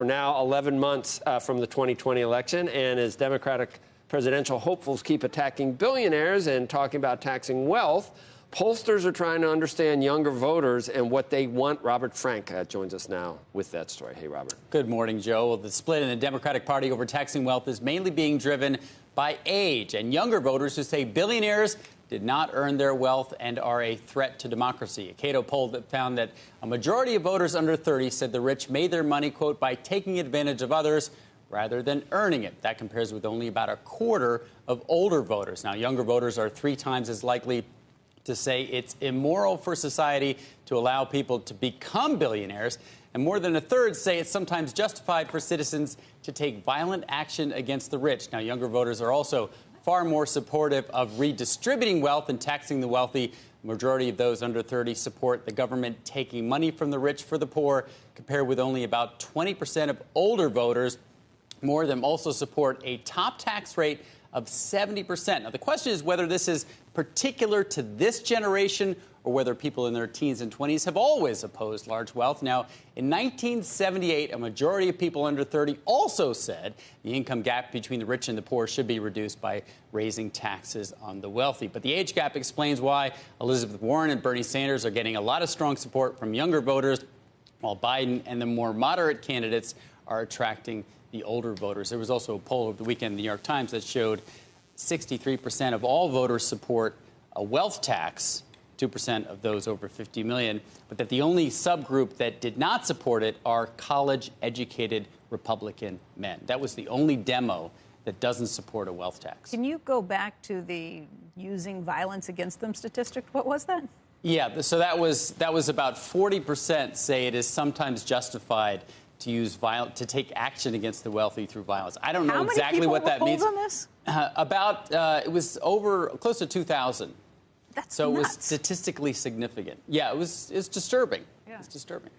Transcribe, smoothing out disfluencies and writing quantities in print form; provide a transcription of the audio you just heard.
We're now 11 months from the 2020 election, and as Democratic presidential hopefuls keep attacking billionaires and talking about taxing wealth, pollsters are trying to understand younger voters and what they want. Robert Frank joins us now with that story. Hey, Robert. Good morning, Joe. Well, the split in the Democratic Party over taxing wealth is mainly being driven by age and younger voters who say billionaires did not earn their wealth and are a threat to democracy. A Cato poll that found that a majority of voters under 30 said the rich made their money, quote, by taking advantage of others rather than earning it. That compares with only about a quarter of older voters. Now, younger voters are 3 times as likely to say it's immoral for society to allow people to become billionaires, and more than a third say it's sometimes justified for citizens to take violent action against the rich. Now, younger voters are also far more supportive of redistributing wealth and taxing the wealthy. The majority of those under 30 support the government taking money from the rich for the poor, compared with only about 20% of older voters. More of them also support a top tax rate of 70%. Now, the question is whether this is particular to this generation or whether people in their teens and 20s have always opposed large wealth. Now, in 1978, a majority of people under 30 also said the income gap between the rich and the poor should be reduced by raising taxes on the wealthy. But the age gap explains why Elizabeth Warren and Bernie Sanders are getting a lot of strong support from younger voters, while Biden and the more moderate candidates are attracting the older voters. There was also a poll over the weekend in the New York Times that showed 63% of all voters support a wealth tax, 2% of those over 50 million, but that the only subgroup that did not support it are college-educated Republican men. That was the only demo that doesn't support a wealth tax. Can you go back to the using violence against them statistic? What was that? Yeah, so that was about 40% say it is sometimes justified to use to take action against the wealthy through violence. I don't know exactly what that means. How many people were polled on this? It was over close to 2,000. That's so nuts. It was statistically significant. Yeah, it's disturbing. Yeah. It's disturbing.